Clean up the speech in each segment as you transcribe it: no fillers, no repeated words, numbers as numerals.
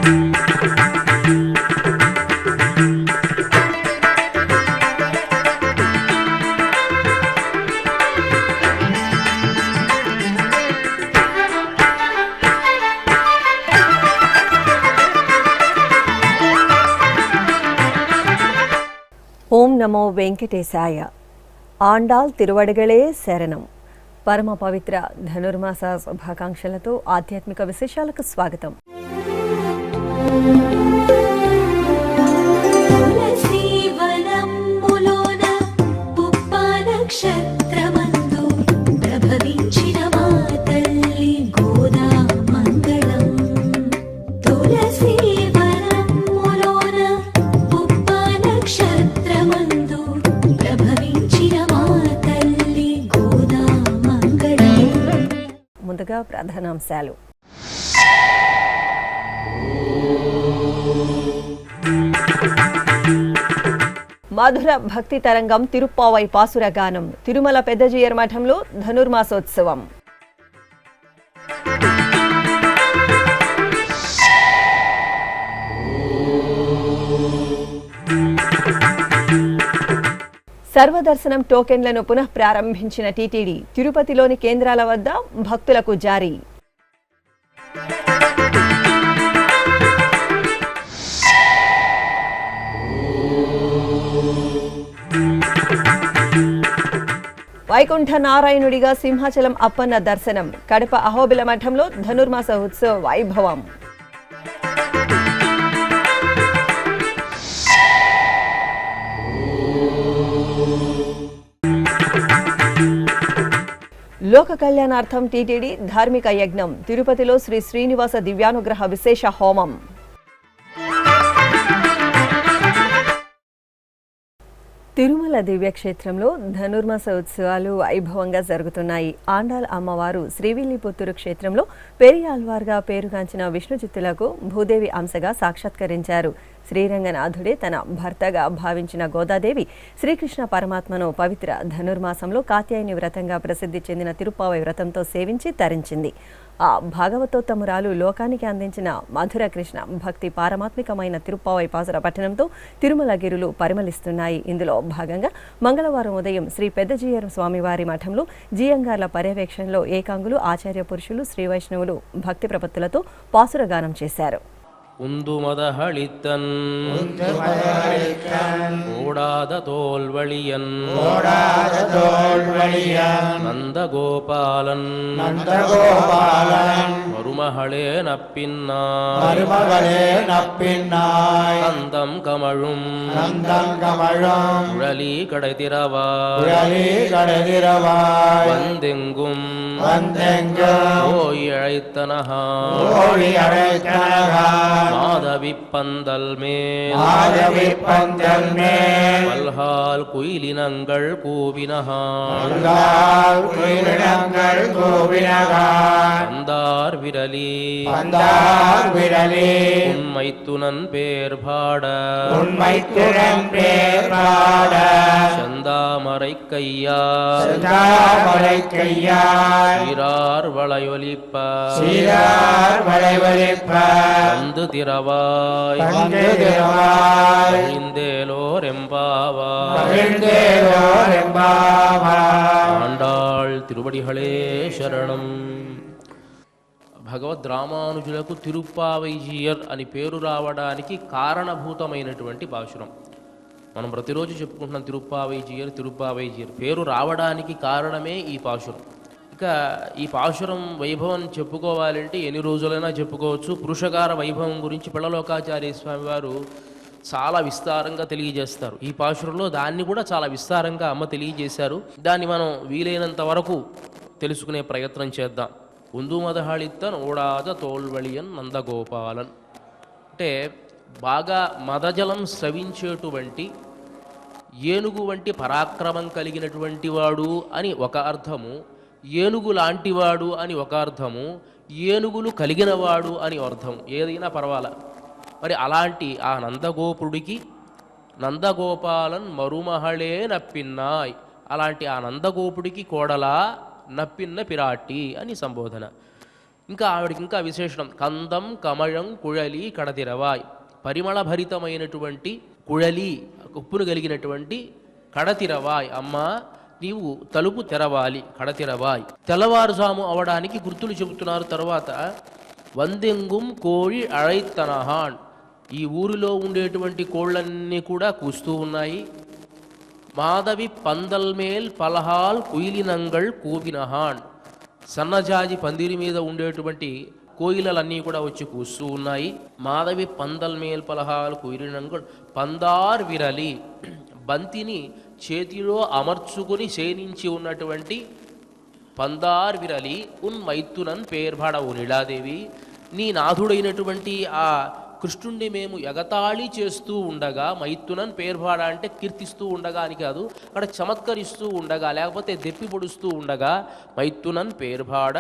ఓం నమో వెంకటేశాయ. ఆండాల్ తిరువడిగళే శరణం. పరమ పవిత్ర ధనుర్మాస శుభాకాంక్షలతో ఆధ్యాత్మిక విశేషాలకు స్వాగతం. ముందుగా ప్రధానాంశాలు. మధుర భక్తి తరంగం తిరుప్పావై పాసుర గానం. తిరుమల పెద్దజీయర్ మఠంలో ధనుర్మాసోత్సవం. సర్వదర్శనం టోకెన్లను పునః ప్రారంభించిన టీటీడీ. తిరుపతిలోని కేంద్రాల వద్ద భక్తులకు జారీ. వైకుంఠ నారాయణుడిగా సింహాచలం అప్పన్న దర్శనం. కడప అహోబిల మఠంలో ధనుర్మాస ఉత్సవ వైభవం. లోక కళ్యాణార్థం టీటీడీ ధార్మిక యజ్ఞం. తిరుపతిలో శ్రీ శ్రీనివాస దివ్యానుగ్రహ విశేష హోమం. తిరుమల దివ్యక్షేత్రంలో ధనుర్మాస ఉత్సవాలు వైభవంగా జరుగుతున్నాయి. ఆండాల్ అమ్మవారు శ్రీవిల్లిపుత్తూరు క్షేత్రంలో పెరియాల్వార్గా పేరుగాంచిన విష్ణుచిత్తులకు భూదేవి అంశగా సాక్షాత్కరించారు. శ్రీరంగనాథుడే తన భర్తగా భావించిన గోదాదేవి శ్రీకృష్ణ పరమాత్మను పవిత్ర ధనుర్మాసంలో కాత్యాయని వ్రతంగా ప్రసిద్ధి చెందిన తిరుప్పావై వ్రతంతో సేవించి తరించింది. ఆ భాగవతోత్తమురాలు లోకానికి అందించిన మధుర కృష్ణ భక్తి పారమాత్మికమైన తిరుప్పావై పాసుర పట్టణంతో తిరుమల గిరులు పరిమళిస్తున్నాయి. ఇందులో భాగంగా మంగళవారం ఉదయం శ్రీ పెద్దజీయర్ స్వామివారి మఠంలో జీయంగార్ల పర్యవేక్షణలో ఏకాంగులు, ఆచార్య పురుషులు, శ్రీ వైష్ణవులు భక్తి ప్రపత్తులతో పాసుర గానం చేశారు. உந்துமதகளித்தன் ஓடாத தோல்வழியன் நந்தகோபாலன் மருமகளே நப்பின்னாய் நந்தம் கமழும் உழலி கடைதிரவாய் வந்தெங்கும் ஓய் அழைத்தனஹா மாதவி பந்தல் மேல் மல்ஹால் குயிலினங்கள் கூவினஹால் வந்தார் விரலி உன்மைத்துனன் பேர் பாட செந்தாமரை கையா சீரார் வளையொலிப்ப வந்து திரவாய் மகிழ்ந்தேலோர் எம்பாவாய். ஆண்டாள் திருவடிகளே శరణం. భగవద్ రామానుజులకు తిరుప్పావైజీయర్ అని పేరు రావడానికి కారణభూతమైనటువంటి పాశురం. మనం ప్రతిరోజు చెప్పుకుంటున్నాం తిరుప్పావైజీయర్ పేరు రావడానికి కారణమే ఈ పాశురం. ఇక ఈ పాశురం వైభవం చెప్పుకోవాలంటే ఎన్ని రోజులైనా చెప్పుకోవచ్చు. పురుషకార వైభవం గురించి పిళ్ళలోకాచార్య స్వామి వారు చాలా విస్తారంగా తెలియజేస్తారు. ఈ పాశురంలో దాన్ని కూడా చాలా విస్తారంగా అమ్మ తెలియజేశారు. దాన్ని మనం వీలైనంత వరకు తెలుసుకునే ప్రయత్నం చేద్దాం. ఉందు మదహళిత్తన్ ఓడాద తోల్వళియన్ నందగోపాలన్ అంటే బాగా మదజలం స్రవించేటువంటి ఏనుగు వంటి పరాక్రమం కలిగినటువంటి వాడు అని ఒక అర్థము, ఏనుగు లాంటివాడు అని ఒక అర్థము, ఏనుగులు కలిగినవాడు అని అర్థం. ఏదైనా పర్వాలా. మరి అలాంటి ఆ నందగోపుడికి నందగోపాలన్ మరుమహళే నప్పిన్నాయ్, అలాంటి ఆ నందగోపుడికి కోడలా నప్పిన్న పిరాటి అని సంబోధన. ఇంకా ఆవిడకి ఇంకా విశేషణం కందం కమళం కుళలి కడతిరవాయ్, పరిమళభరితమైనటువంటి కుళలి ఉప్పును కలిగినటువంటి కడతిరవాయ్, అమ్మ నీవు తలుపు తెరవాలి, కడతిరవాయ్. తెల్లవారుజాము అవడానికి గుర్తులు చెబుతున్నారు. తర్వాత వందెంగుం కోళి అழைతనహాన్, ఈ ఊరిలో ఉండేటువంటి కోళ్ళన్నీ కూడా కూస్తూ ఉన్నాయి. మాధవి పందల్మేల్ పలహాల్ కుయిలినంగళ్ కూవినహాన్, సన్నజాజి పందిరి మీద ఉండేటువంటి కోయిలలన్నీ కూడా వచ్చి కూస్తూ ఉన్నాయి. మాధవి పందల్మేల్ పలహాల్ కుయిలినంగళ్ పందార్ విరలి, బంతిని చేతిలో అమర్చుకుని శయనించి ఉన్నటువంటి పందార్ విరలి ఉన్ మైత్తునన్ పేర్భడవు నీలాదేవి, నీ నాథుడైనటువంటి ఆ కృష్ణుణ్ణి మేము ఎగతాళి చేస్తూ ఉండగా, మైత్తునన్ పేర్భాడ అంటే కీర్తిస్తూ ఉండగా అని కాదు, అక్కడ చమత్కరిస్తూ ఉండగా లేకపోతే దెప్పి పొడుస్తూ ఉండగా, మైత్తునన్ పేర్భాడ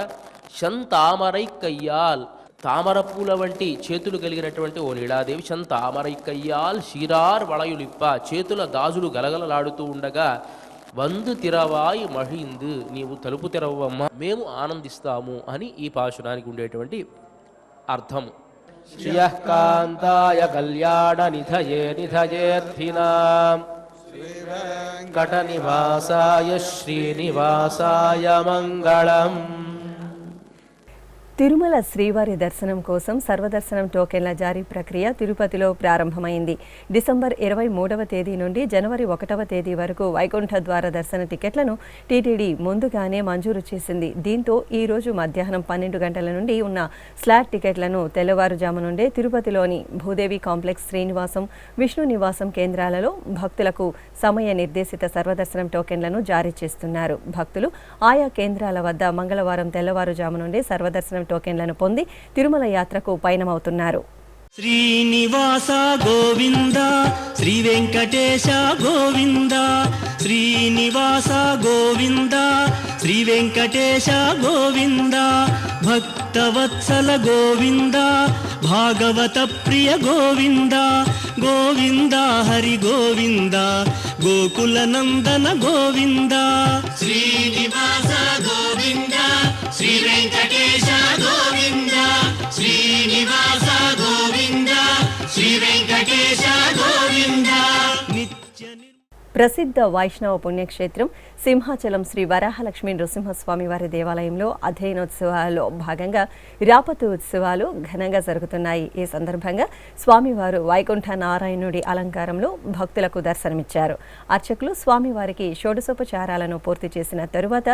శంతామరై కయ్యాల్, తామర పూల వంటి చేతులు కలిగినటువంటి ఓ నీలాదేవి, శంతామరై కయ్యాల్ శిరార్ వళయులిప్ప, చేతుల గాజులు గలగలలాడుతూ ఉండగా, వందు తిరవాయి మహిందు, నీవు తలుపు తెరవమ్మ మేము ఆనందిస్తాము అని ఈ పాశురానికి ఉండేటువంటి అర్థము. శ్రియకాంతాయ కళ్యాణ నిధయే నిధయేర్థినాం శ్రీవేంకట నివాసాయ శ్రీనివాసాయ మంగళం. తిరుమల శ్రీవారి దర్శనం కోసం సర్వదర్శనం టోకెన్ల జారీ ప్రక్రియ తిరుపతిలో ప్రారంభమైంది. డిసెంబర్ 23వ తేదీ నుండి జనవరి 1వ తేదీ వరకు వైకుంఠ ద్వార దర్శన టికెట్లను టీటీడీ ముందుగానే మంజూరు చేసింది. దీంతో ఈ రోజు మధ్యాహ్నం 12 గంటల నుండి ఉన్న స్లాట్ టికెట్లను తెల్లవారుజాము నుండే తిరుపతిలోని భూదేవి కాంప్లెక్స్, శ్రీనివాసం, విష్ణు నివాసం కేంద్రాలలో భక్తులకు సమయ నిర్దేశిత సర్వదర్శనం టోకెన్లను జారీ చేస్తున్నారు. భక్తులు ఆయా కేంద్రాల వద్ద మంగళవారం తెల్లవారుజాము నుండే సర్వదర్శనం టోకెన్లను పొంది తిరుమల యాత్రకు పయనమవుతున్నారు. శ్రీనివాస గోవింద, శ్రీ వెంకటేశ గోవింద, శ్రీనివాస గోవింద, శ్రీ వెంకటేశ గోవింద, భక్తవత్సల గోవింద, భాగవత ప్రియ గోవింద, గోవింద హరి గోవింద, గోకుల నందన గోవింద. శ్రీనివాస గోవింద, శ్రీ వెంకటేశ గోవింద, శ్రీనివాస గోవింద, శ్రీ వెంకటేశ గోవింద. ప్రసిద్ధ వైష్ణవ పుణ్యక్షేత్రం సింహాచలం శ్రీ వరాహలక్ష్మీ నృసింహస్వామి వారి దేవాలయంలో అధ్యయనోత్సవాల్లో భాగంగా రాపతు ఉత్సవాలు ఘనంగా జరుగుతున్నాయి. ఈ సందర్భంగా స్వామివారు వైకుంఠ నారాయణుడి అలంకారంలో భక్తులకు దర్శనమిచ్చారు. అర్చకులు స్వామివారికి షోడశోపచారాలను పూర్తి చేసిన తరువాత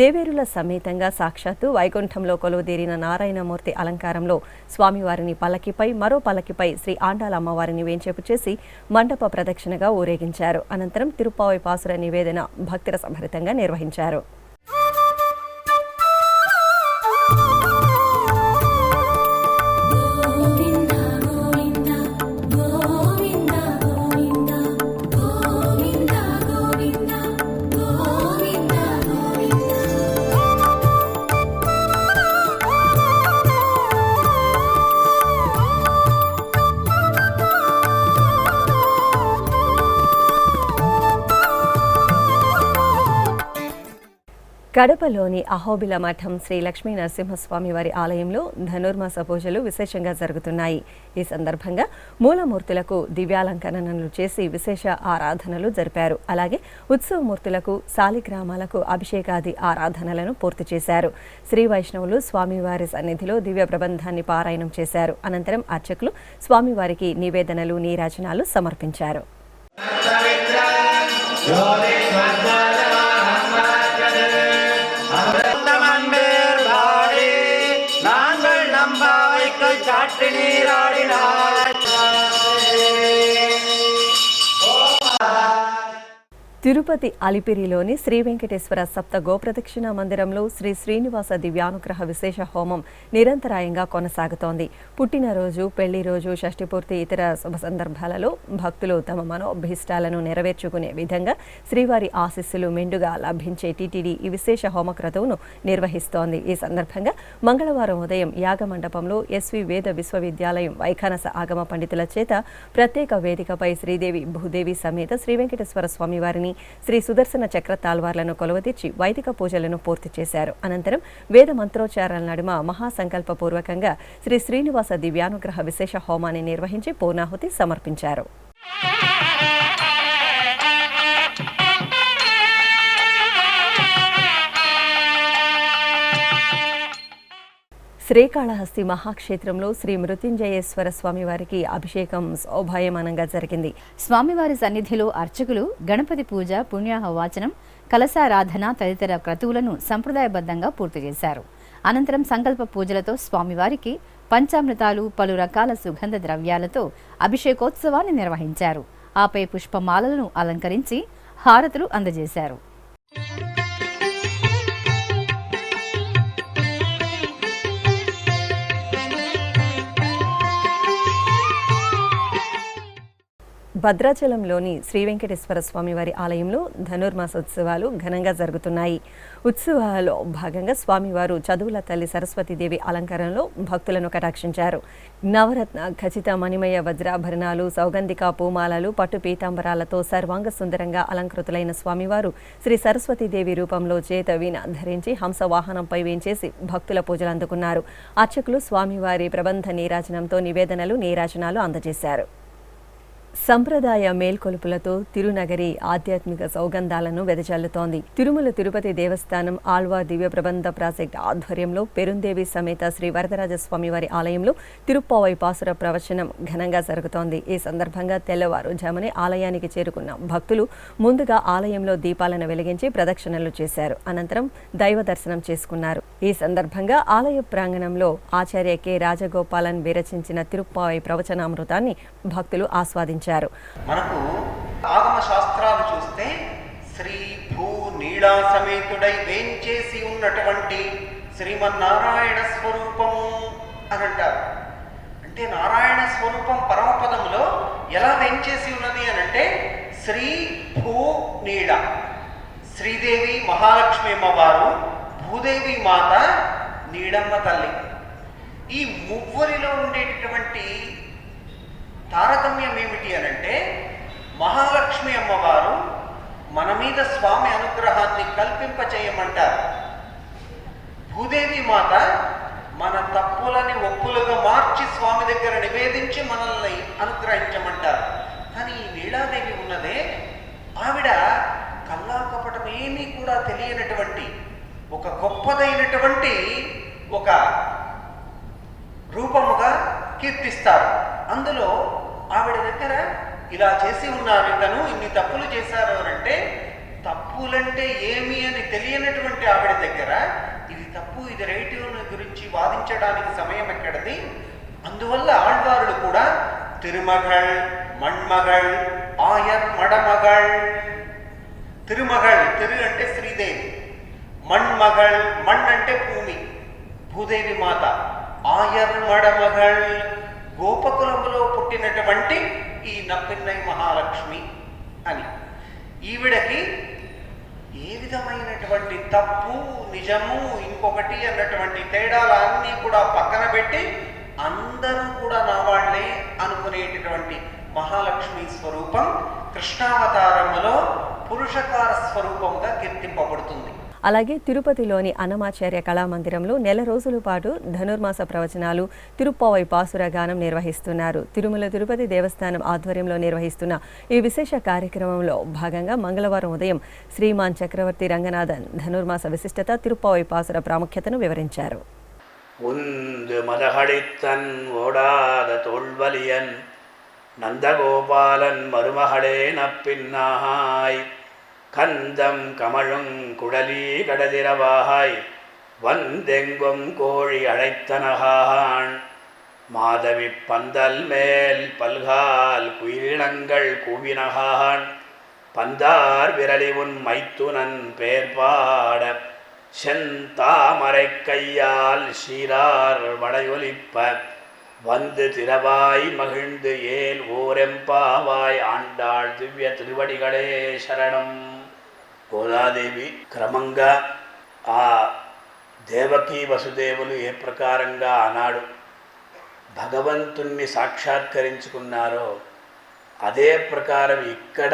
దేవేరుల సమేతంగా సాక్షాత్తు వైకుంఠంలో కొలువుదీరిన నారాయణమూర్తి అలంకారంలో స్వామివారిని పల్లకిపై, మరో పల్లకిపై శ్రీ ఆండాల అమ్మవారిని వేంచేపు చేసి మండప ప్రదక్షిణగా ఊరేగించారు. అనంతరం తిరుప్పావై పాసుర నివేదన భక్తుల సంభరితంగా నిర్వహించారు. కడపలోని అహోబిల మఠం శ్రీ లక్ష్మీ నరసింహస్వామి వారి ఆలయంలో ధనుర్మాస పూజలు విశేషంగా జరుగుతున్నాయి. ఈ సందర్భంగా మూలమూర్తులకు దివ్యాలంకరణలు చేసి విశేష ఆరాధనలు జరిపారు. అలాగే ఉత్సవమూర్తులకు, శాలిగ్రామాలకు అభిషేకాది ఆరాధనలను పూర్తి చేశారు. శ్రీ వైష్ణవులు స్వామివారి సన్నిధిలో దివ్య ప్రబంధాన్ని పారాయణం చేశారు. అనంతరం అర్చకులు స్వామివారికి నివేదనలు, నీరాజనాలు సమర్పించారు. తిరుపతి అలిపిరిలోని శ్రీ వెంకటేశ్వర సప్త గోప్రదక్షిణ మందిరంలో శ్రీ శ్రీనివాస దివ్యానుగ్రహ విశేష హోమం నిరంతరాయంగా కొనసాగుతోంది. పుట్టినరోజు, పెళ్లి రోజు, షష్ఠిపూర్తి, ఇతర శుభ సందర్భాలలో భక్తులు తమ మనోభీష్టాలను నెరవేర్చుకునే విధంగా శ్రీవారి ఆశీస్సులు మెండుగా లభించే టీటీడీ ఈ విశేష హోమక్రతువును నిర్వహిస్తోంది. ఈ సందర్భంగా మంగళవారం ఉదయం యాగమండపంలో ఎస్వి వేద విశ్వవిద్యాలయం వైఖానస ఆగమ పండితుల చేత ప్రత్యేక వేదికపై శ్రీదేవి భూదేవి సమేత శ్రీ వెంకటేశ్వర స్వామి వారిని శ్రీ సుదర్శన చక్ర తాల్వార్లను కొలువతీర్చి వైదిక పూజలను పూర్తి చేశారు. అనంతరం వేద మంత్రోచ్చారాల నడుమ మహాసంకల్పపూర్వకంగా శ్రీ శ్రీనివాస దివ్యానుగ్రహ విశేష హోమాన్ని నిర్వహించి పూర్ణాహుతి సమర్పించారు. శ్రీకాళహస్తి మహాక్షేత్రంలో శ్రీ మృత్యుంజయేశ్వర స్వామివారికి అభిషేకం శోభాయమానంగా జరిగింది. స్వామివారి సన్నిధిలో అర్చకులు గణపతి పూజ, పుణ్యాహవాచనం, కలశారాధన తదితర క్రతువులను సంప్రదాయబద్ధంగా పూర్తి చేశారు. అనంతరం సంకల్ప పూజలతో స్వామివారికి పంచామృతాలు, పలు రకాల సుగంధ ద్రవ్యాలతో అభిషేకోత్సవాన్ని నిర్వహించారు. ఆపై పుష్పమాలలను అలంకరించి హారతులు అందజేశారు. భద్రాచలంలోని శ్రీ వెంకటేశ్వర స్వామివారి ఆలయంలో ధనుర్మాసోత్సవాలు ఘనంగా జరుగుతున్నాయి. ఉత్సవాలలో భాగంగా స్వామివారు చదువుల తల్లి సరస్వతీదేవి అలంకరణలో భక్తులను కటాక్షించారు. నవరత్న ఖచ్చిత మణిమయ వజ్రాభరణాలు, సౌగంధిక పూమాలలు, పట్టు పీతాంబరాలతో సర్వాంగ సుందరంగా అలంకృతులైన స్వామివారు శ్రీ సరస్వతీదేవి రూపంలో చేత వీణ ధరించి హంస వాహనంపై వేంచేసి భక్తుల పూజలు అందుకున్నారు. అర్చకులు స్వామివారి ప్రబంధ నీరాజనంతో నివేదనలు, నీరాజనాలు అందజేశారు. సంప్రదాయ మేల్కొలుపులతో తిరునగరి ఆధ్యాత్మిక సౌగంధాలను వెదజల్లుతోంది. తిరుమల తిరుపతి దేవస్థానం ఆళ్వార్ దివ్య ప్రబంధ ప్రాజెక్ట్ ఆధ్వర్యంలో పెరుందేవి సమేత శ్రీ వరదరాజస్వామి వారి ఆలయంలో తిరుప్పావై పాసుర ప్రవచనం ఘనంగా జరుగుతోంది. ఈ సందర్భంగా తెల్లవారుజామునే ఆలయానికి చేరుకున్న భక్తులు ముందుగా ఆలయంలో దీపాలను వెలిగించి ప్రదక్షిణలు చేశారు. అనంతరం దైవ దర్శనం చేసుకున్నారు. ఈ సందర్భంగా ఆలయ ప్రాంగణంలో ఆచార్య కె రాజగోపాలన్ విరచించిన తిరుప్పావై ప్రవచనామృతాన్ని భక్తులు ఆస్వాదించారు. మనకు ఆగమ శాస్త్రాలు చూస్తే శ్రీ భూ నీడా సమేతుడై వేంచేసి ఉన్నటువంటి శ్రీమన్నారాయణ స్వరూపము అని అంటారు. అంటే నారాయణ స్వరూపం పరమపదములో ఎలా వేంచేసి ఉన్నది అని అంటే శ్రీ భూ నీడ, శ్రీదేవి మహాలక్ష్మి అమ్మవారు, భూదేవి మాత, నీడమ్మ తల్లి. ఈ మువ్వరిలో ఉండేటటువంటి తారతమ్యం ఏమిటి అనంటే మహాలక్ష్మి అమ్మవారు మన మీద స్వామి అనుగ్రహాన్ని కల్పింపచేయమంటారు. భూదేవి మాత మన తప్పులని ఒప్పులుగా మార్చి స్వామి దగ్గర నివేదించి మనల్ని అనుగ్రహించమంటారు. కానీ ఈ నీలాదేవి ఉన్నదే, ఆవిడ కల్లా కపటం ఏమీ కూడా తెలియనటువంటి ఒక గొప్పదైనటువంటి ఒక రూపముగా కీర్తిస్తారు. అందులో ఆవిడ దగ్గర ఇలా చేసి ఉన్నారు, ఇతను ఇన్ని తప్పులు చేశారు అని అంటే తప్పులంటే ఏమి అని తెలియనటువంటి ఆవిడ దగ్గర ఇది తప్పు, ఇది రైట్ గురించి వాదించడానికి సమయం ఎక్కడది. అందువల్ల ఆళ్వారులు కూడా తిరుమగళ్, మణ్మగళ్, ఆయర్ మడమగళ్. తిరుమగళ్, తిరు అంటే శ్రీదేవి, మణ్మగళ్, మణ్ అంటే భూమి, భూదేవి మాత, ఆయర్ మడమగళ్ గోపకులములో పుట్టినటువంటి ఈ నప్పిన్నై మహాలక్ష్మి అని. ఈవిడకి ఏ విధమైనటువంటి తప్పు, నిజము, ఇంకొకటి అన్నటువంటి తేడాలన్నీ కూడా పక్కన పెట్టి అందరూ కూడా నా వాళ్లే అనుకునేటటువంటి మహాలక్ష్మి స్వరూపం కృష్ణావతారములో పురుషకార స్వరూపంగా కీర్తింపబడుతుంది. అలాగే తిరుపతిలోని అన్నమాచార్య కళామందిరంలో నెల రోజుల పాటు ధనుర్మాస ప్రవచనాలు, తిరుప్పావై పాసుర గానం నిర్వహిస్తున్నారు. తిరుమల తిరుపతి దేవస్థానం ఆధ్వర్యంలో నిర్వహిస్తున్న ఈ విశేష కార్యక్రమంలో భాగంగా మంగళవారం ఉదయం శ్రీమాన్ చక్రవర్తి రంగనాథన్ ధనుర్మాస విశిష్టత, తిరుప్పావై పాసుర ప్రాముఖ్యతను వివరించారు. உந்து மதகளித்தன் ஓடாத தோல்வலியன் நந்தகோபாலன் மருமகளே நப்பின்னாய் கந்தம் கமழும் குடலி கடதிரவாய் வந்தெங்கும் கோழி அழைத்தனகான் மாதவி பந்தல் மேல் பல்கால் குயிலினங்கள் கூவினகான் பந்தார் விரலி உன் மைத்துனன் பேர்பாட செந்தாமரை கையால் சீரார் வடையொலிப்ப வந்து திரவாய் மகிழ்ந்து ஏல் ஓரெம்பாவாய் ஆண்டாள் దివ్య తిరువడిగళే శరణం. గోదాదేవి క్రమంగా ఆ దేవకీ వసుదేవులు ఏ ప్రకారంగా ఆనాడు భగవంతుణ్ణి సాక్షాత్కరించుకున్నారో అదే ప్రకారం ఇక్కడ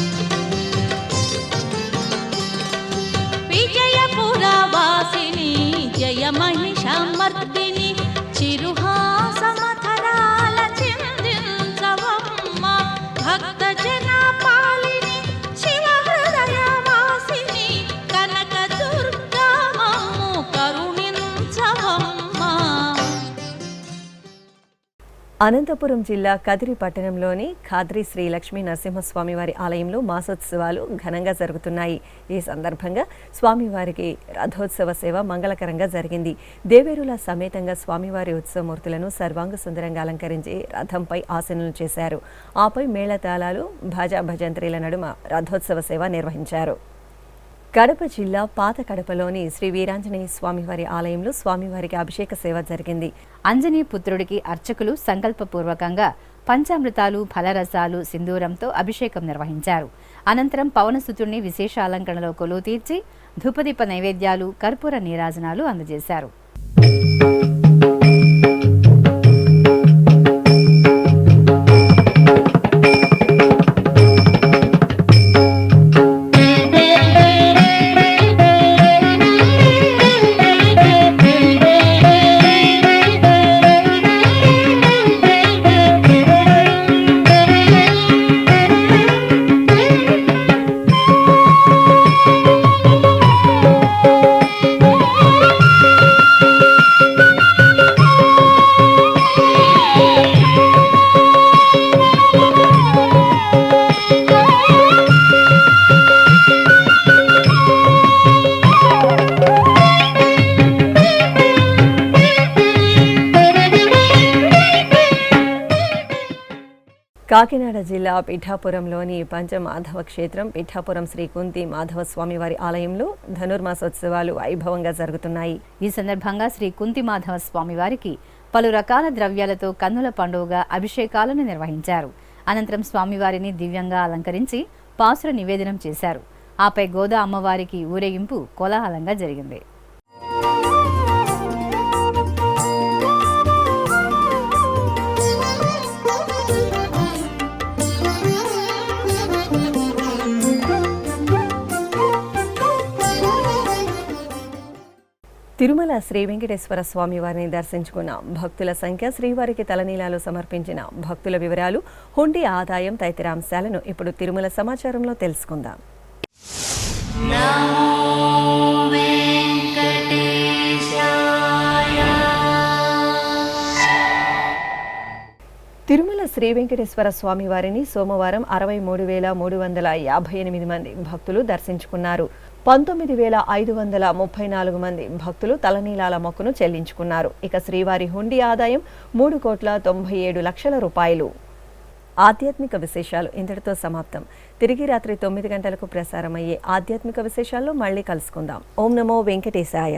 అనంతపురం జిల్లా కదిరి పట్టణంలోని ఖాద్రి శ్రీ లక్ష్మీ నరసింహస్వామి వారి ఆలయంలో మాసోత్సవాలు ఘనంగా జరుగుతున్నాయి. ఈ సందర్భంగా స్వామివారికి రథోత్సవ సేవ మంగళకరంగా జరిగింది. దేవేరుల సమేతంగా స్వామివారి ఉత్సవమూర్తులను సర్వాంగ సుందరంగా అలంకరించి రథంపై ఆసీనులు చేశారు. ఆపై మేళతాళాలు, భాజా భజంత్రీల నడుమ రథోత్సవ సేవ నిర్వహించారు. కడప జిల్లా పాత కడపలోని శ్రీ వీరాంజనేయ స్వామివారి ఆలయంలో స్వామివారికి అభిషేక సేవ జరిగింది. అంజనీ పుత్రుడికి అర్చకులు సంకల్పపూర్వకంగా పంచామృతాలు, ఫలరసాలు, సింధూరంతో అభిషేకం నిర్వహించారు. అనంతరం పవనసుతుడిని విశేష అలంకరణలో కొలువు తీర్చి ధూపదీప నైవేద్యాలు, కర్పూర నీరాజనాలు అందజేశారు. కాకినాడ జిల్లా పిఠాపురంలోని పంచమాధవ క్షేత్రం పిఠాపురం శ్రీ కుంతి మాధవ స్వామివారి ఆలయంలో ధనుర్మాసోత్సవాలు వైభవంగా జరుగుతున్నాయి. ఈ సందర్భంగా శ్రీ కుంతి మాధవ స్వామివారికి పలు రకాల ద్రవ్యాలతో కన్నుల పండుగగా అభిషేకాలను నిర్వహించారు. అనంతరం స్వామివారిని దివ్యంగా అలంకరించి పాసుర నివేదనం చేశారు. ఆపై గోదా అమ్మవారికి ఊరేగింపు కోలాహలంగా జరిగింది. తిరుమల శ్రీ వెంకటేశ్వర స్వామి వారిని దర్శించుకున్న భక్తుల సంఖ్య, శ్రీవారికి తలనీలాలు సమర్పించిన భక్తుల వివరాలు, హుండీ ఆదాయం తదితర అంశాలను ఇప్పుడు తిరుమల సమాచారంలో తెలుసుకుందాం. తిరుమల శ్రీ వెంకటేశ్వర స్వామి వారిని సోమవారం 63,358 మంది భక్తులు దర్శించుకున్నారు. 19,534 మంది భక్తులు తలనీలాల మొక్కును చెల్లించుకున్నారు. ఇక శ్రీవారి హుండీ ఆదాయం 3,97,00,000 రూపాయలు. ఆధ్యాత్మిక విశేషాలు ఇంతటితో సమాప్తం. తిరిగి రాత్రి 9 గంటలకు ప్రసారమయ్యే ఆధ్యాత్మిక విశేషాల్లో మళ్ళీ కలుసుకుందాం. ఓం నమో వెంకటేశాయ.